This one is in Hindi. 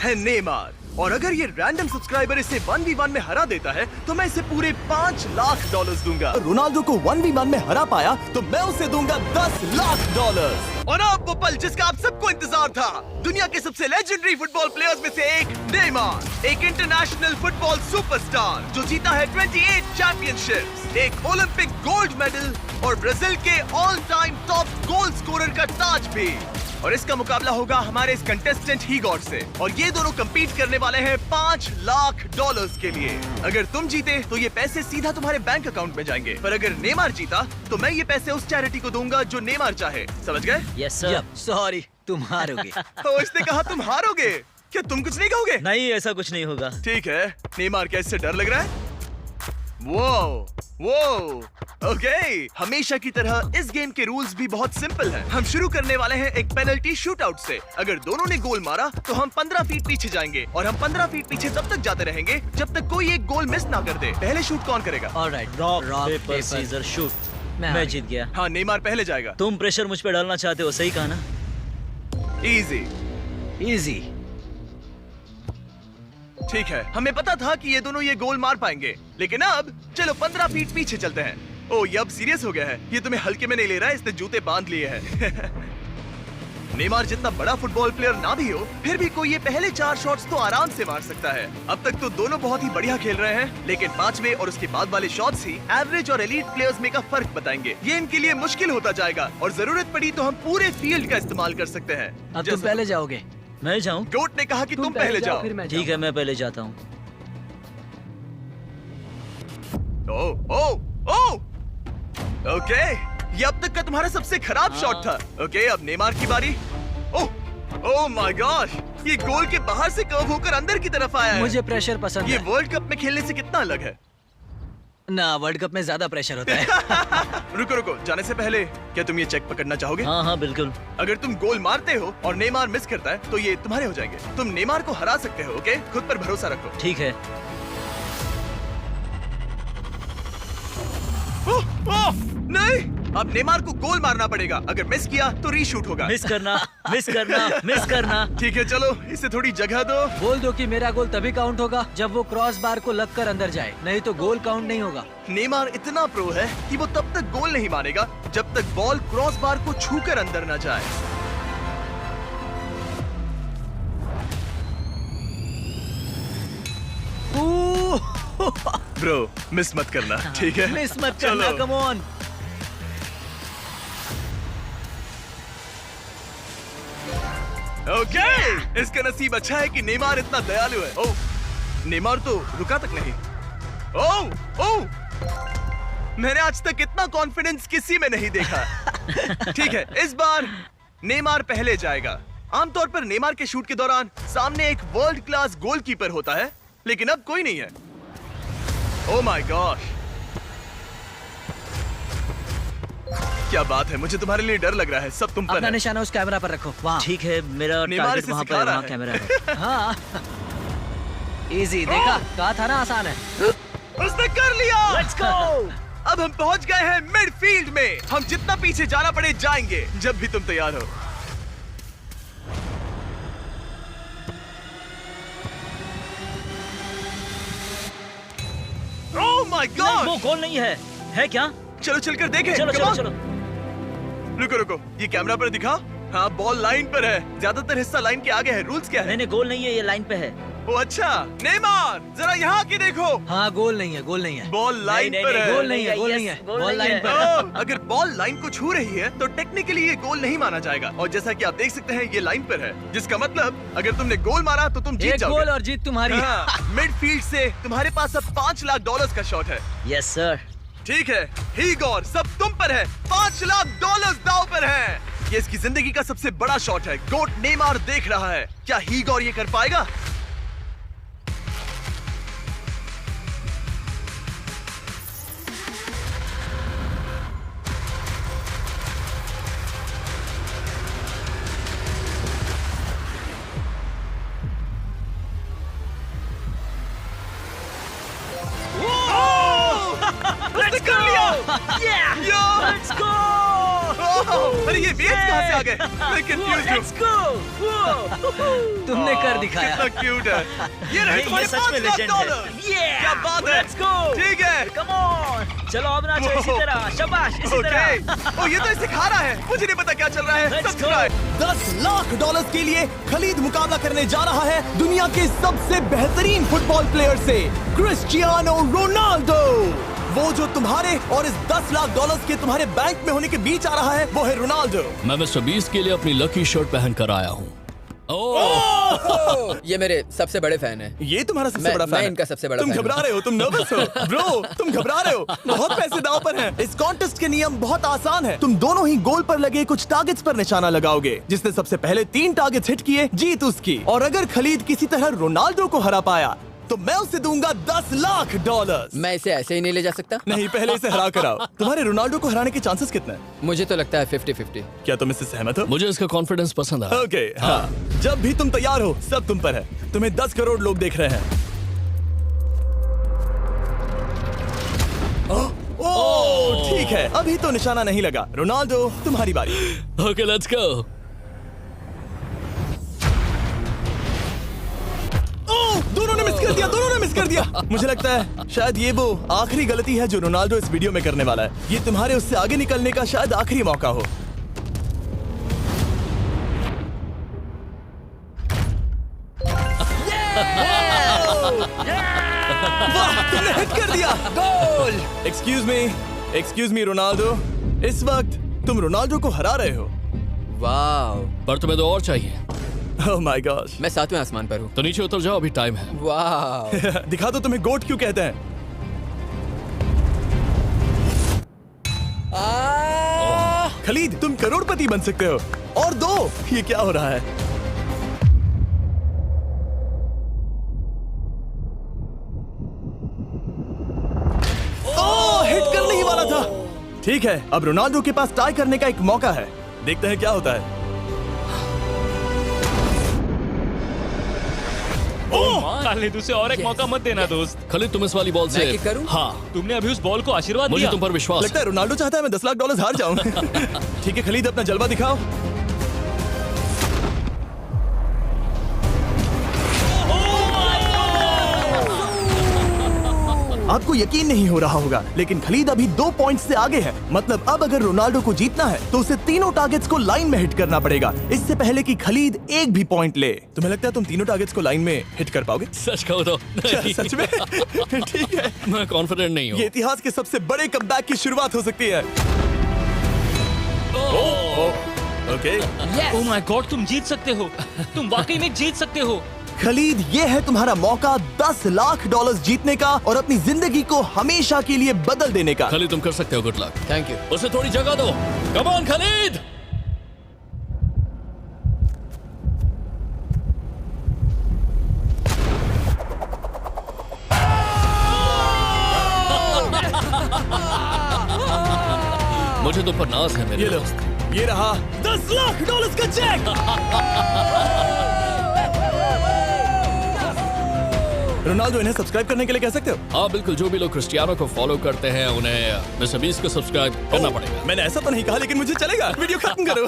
है नेमार, और अगर ये रैंडम सब्सक्राइबर इसे 1v1 में हरा देता है तो मैं इसे पूरे $5 लाख दूंगा। रोनाल्डो को 1v1 में हरा पाया तो मैं उसे दूंगा $10 लाख। और अब वो पल जिसका आप सबको इंतजार था, दुनिया के सबसे लेजेंडरी फुटबॉल प्लेयर्स में से एक नेमार, एक इंटरनेशनल फुटबॉल सुपरस्टार जो जीता है 28 चैंपियनशिप्स, एक ओलंपिक गोल्ड मेडल और ब्राजील के all time top goal scorer का ताज भी। और इसका मुकाबला होगा हमारे इस कंटेस्टेंट हीगॉर से, और ये दोनों compete करने वाले हैं $5 लाख के लिए। अगर तुम जीते तो ये पैसे सीधा तुम्हारे बैंक अकाउंट में जाएंगे, पर अगर नेमार जीता तो मैं ये पैसे उस चैरिटी को दूंगा जो नेमार चाहे। समझ गए? Yes sir. सॉरी, तुम हारोगे। तो इसने कहा तुम हारोगे, क्या तुम कुछ नहीं कहोगे? नहीं, ऐसा कुछ नहीं होगा। ठीक है, नेमार क्या इससे डर लग रहा है? वो ओके, हमेशा की तरह इस गेम के रूल्स भी बहुत सिंपल हैं। हम शुरू करने वाले हैं एक पेनल्टी शूटआउट से। अगर दोनों ने गोल मारा तो हम 15 फीट पीछे जाएंगे, और हम 15 फीट पीछे तब तक जाते रहेंगे जब तक कोई एक गोल मिस ना कर दे। पहले शूट कौन करेगा? Alright, rock rock paper scissors shoot. मैं जीत गया। हाँ, नेमार पहले जाएगा। तुम प्रेशर मुझ पे डालना चाहते हो, सही कहा ना? इजी। इजी। ठीक है, हमें पता था कि ये दोनों ये गोल मार पाएंगे, लेकिन अब चलो 15 फीट पीछे चलते हैं। ओ, ये अब सीरियस हो गया है। ये तुम्हें हल्के में नहीं ले रहा है, इसने जूते बांध लिए हैं। नेमार जितना बड़ा फुटबॉल प्लेयर ना भी हो, फिर भी कोई ये पहले 4 शॉट्स तो आराम से मार सकता है। अब तक तो दोनों बहुत ही बढ़िया खेल रहे हैं, लेकिन 5वें और उसके बाद वाले शॉट्स ही एवरेज और एलीट प्लेयर्स में का फर्क बताएंगे। ये इनके लिए मुश्किल होता जाएगा, और जरूरत पड़ी तो हम पूरे फील्ड का इस्तेमाल कर सकते हैं। अब तुम पहले जाओगे। मैं जाऊं? गोट ने कहा कि तुम पहले जाओ। ठीक है, मैं पहले जाता हूँ। ओके, ये अब तक का तुम्हारा सबसे खराब शॉट था। ओके, अब नेमार की बारी। ओह माय गॉश, ये गोल के बाहर से कर्व होकर अंदर की तरफ आया है। मुझे प्रेशर पसंद ये है। वर्ल्ड कप में खेलने से कितना अलग है? ना, वर्ल्ड कप में ज्यादा प्रेशर होता है। रुको, जाने से पहले क्या तुम ये चेक पकड़ना चाहोगे? हाँ, बिल्कुल। अगर तुम गोल मारते हो और नेमार मिस करता है तो ये तुम्हारे हो जाएंगे। तुम नेमार को हरा सकते हो। ओके, खुद पर भरोसा रखो। ठीक है। नहीं, अब नेमार को गोल मारना पड़ेगा। अगर मिस किया तो रीशूट होगा। मिस करना। ठीक है, चलो इसे थोड़ी जगह दो। बोल दो कि मेरा गोल तभी काउंट होगा जब वो क्रॉस बार को लगकर अंदर जाए, नहीं तो गोल काउंट नहीं होगा। नेमार इतना प्रो है कि वो तब तक गोल नहीं मारेगा जब तक बॉल क्रॉस बार को छूकर अंदर न जाए। ब्रो, मिस मत करना, ठीक है? मिस मत करना, कम ऑन। ओके, इसका नसीब अच्छा है कि नेमार इतना दयालु है। ओह, नेमार तो रुका तक नहीं। ओह, मैंने आज तक इतना कॉन्फिडेंस किसी में नहीं देखा। ठीक है, इस बार नेमार पहले जाएगा। आमतौर पर नेमार के शूट के दौरान सामने एक वर्ल्ड क्लास गोलकीपर होता है, लेकिन अब कोई नहीं है। ओह माय गॉश, क्या बात है, मुझे तुम्हारे लिए डर लग रहा है। सब तुम पर अपना है। निशाना उस कैमरा पर रखो। वहाँ। ठीक है, मेरा नेमार टारगेट इसे वहाँ सिखा पर, रहा वहाँ है। कैमरा है। हाँ, इजी। देखा, कहा था ना आसान है। उसने कर लिया। Let's go! अब हम पहुंच गए हैं मिडफील्ड में। हम जितना पीछे जाना पड़े जाएंगे, जब भी तुम तैयार हो। ओह माय नहीं, गॉड, वो गोल नहीं है क्या? चलो चलकर देखें। चलो Come on. चलो। रुको, ये कैमरा पर दिखा। हाँ, बॉल लाइन पर है। ज्यादातर हिस्सा लाइन के आगे है। रूल्स क्या है? नहीं, गोल नहीं है, ये लाइन पे है। ओ अच्छा, नेमार जरा यहाँ की देखो। हाँ, गोल नहीं है, गोल नहीं है। बॉल लाइन नहीं, पर है। गोल नहीं है, गोल नहीं है। गोल बॉल नहीं लाइन है। पर है। अगर बॉल लाइन को छू रही है तो टेक्निकली ये गोल नहीं माना जाएगा, और जैसा कि आप देख सकते हैं ये लाइन पर है, जिसका मतलब अगर तुमने गोल मारा तो तुम जीत एक जाओगे। गोल और जीत तुम्हारी। हाँ, मिडफील्ड से तुम्हारे पास अब $5 लाख का शॉट है। Yes sir. ठीक है, हीगॉर, सब तुम पर है। $5 लाख दांव पर है। ये इसकी जिंदगी का सबसे बड़ा शॉट है। गोट नेमार देख रहा है, क्या हीगॉर ये कर पाएगा? उसने कर लिया। Yeah! यार! Let's go! अरे ये वेव्स कहाँ से आ गए। मैं कंफ्यूज हूँ। Let's go! Whoa! तुमने कर दिखाया। कितना क्यूट है। ये रहे ये तुम्हारे सच में 5 लाख legend है। डॉलर। Yeah! क्या बात है। Let's go! ठीक है। Come on! चलो अब नाचो इसी Whoa. तरह, शाबाश इसी ओके। तरह। ओ ये तो इसे खा रहा है। मुझे नहीं पता क्या चल रहा है। Let's go. Subscribe. 10 lakh dollar के लिए खलीद मुकाबला करने जा रहा है दुनिया के सबसे बेहतरीन फुटबॉल प्लेयर से, क्रिस्टियानो रोनाल्डो। वो जो तुम्हारे और इस 10 लाख डॉलर के तुम्हारे बैंक में होने के बीच आ रहा है, वो है रोनाल्डो। मैं मिस्टर बीस्ट के लिए अपनी लकी शर्ट पहन कर आया हूँ। ये मेरे सबसे बड़े फैन हैं। ये तुम्हारा सबसे मैं- बड़ा फैन मैं है। इनका सबसे बड़ा तुम फैन हूं। घबरा रहे हो, तुम नर्वस हो ब्रो, तुम घबरा रहे हो। बहुत पैसे दांव पर हैं। इस कॉन्टेस्ट के नियम बहुत आसान है। तुम दोनों ही गोल पर लगे कुछ टारगेट्स पर निशाना लगाओगे। जिसने सबसे पहले 3 टारगेट्स हिट किए, जीत उसकी। और अगर खलीद किसी तरह रोनाल्डो को हरा पाया तो मैं उसे दूंगा 10 लाख डॉलर। मैं इसे ऐसे ही नहीं ले जा सकता। नहीं, पहले इसे हरा कर आओ। तुम्हारे रोनाल्डो को हराने के चांसेस कितने हैं? मुझे तो लगता है 50-50। क्या तुम इससे सहमत हो? मुझे इसका कॉन्फिडेंस पसंद आया। ओके, हाँ। जब भी तुम तैयार हो, सब तुम पर है। तुम्हें 10 करोड़ लोग देख रहे हैं। ओह, ठीक है, अभी तो निशाना नहीं लगा। रोनाल्डो, तुम्हारी बारी। Okay let's go. ओह, दोनों ने मिस कर दिया, दोनों ने मिस कर दिया। मुझे लगता है शायद ये वो आखिरी गलती है जो रोनाल्डो इस वीडियो में करने वाला है। ये तुम्हारे उससे आगे निकलने का शायद आखिरी मौका हो। वाह, तुमने हिट कर दिया। गोल! एक्सक्यूज मी रोनाल्डो, इस वक्त तुम रोनाल्डो को हरा रहे हो। वाव! पर तुम्हें तो और चाहिए, ओह माय गॉड। मैं 7वें आसमान पर हूँ। तो नीचे उतर जाओ, अभी टाइम है। वाव! दिखा दो तुम्हें गोट क्यों कहते हैं। खलीद, तुम करोड़पति बन सकते हो। और दो, ये क्या हो रहा है? ओह, हिट करने ही वाला था। ठीक है, अब रोनाल्डो के पास टाई करने का एक मौका है। देखते हैं क्या होता है। खालिद उसे और एक मौका मत देना दोस्त। खलीद तुम इस वाली बॉल से मैं किक करूं? हाँ, तुमने अभी उस बॉल को आशीर्वाद मुझे दिया। तुम पर विश्वास लगता है रोनाल्डो चाहता है मैं 10 लाख डॉलर हार जाऊं। ठीक है खलीद, अपना जलवा दिखाओ। आपको यकीन नहीं हो रहा होगा, लेकिन खलीद अभी 2 पॉइंट से आगे है। मतलब अब अगर रोनाल्डो को जीतना है तो उसे तीनों टारगेट्स को लाइन में हिट करना पड़ेगा, इससे पहले कि खलीद एक भी पॉइंट ले। तुम्हें लगता है तुम तीनों टारगेट्स को लाइन में हिट कर पाओगे? सच कहो तो नहीं। सच में? ठीक है, मैं कॉन्फिडेंट नहीं हूँ। ये इतिहास के सबसे बड़े कमबैक की शुरुआत हो सकती है। ओके, ओह माय गॉड, तुम जीत सकते हो। तुम वाकई में जीत सकते हो। खलीद, ये है तुम्हारा मौका 10 लाख डॉलर जीतने का और अपनी जिंदगी को हमेशा के लिए बदल देने का। खलीद तुम कर सकते हो, गुड लक। Thank you. उसे थोड़ी जगह दो। Come on Khalid. मुझे तुम पर नाज है मेरे ये लो, दोस्त। ये रहा 10 लाख डॉलर का चेक। रोनाल्डो, इन्हें सब्सक्राइब करने के लिए कह सकते हो? हाँ बिल्कुल, जो भी लोग क्रिस्टियानो को फॉलो करते हैं उन्हें मिस्टर बीस्ट को सब्सक्राइब करना पड़ेगा। मैंने ऐसा तो नहीं कहा, लेकिन मुझे चलेगा। वीडियो खत्म करो।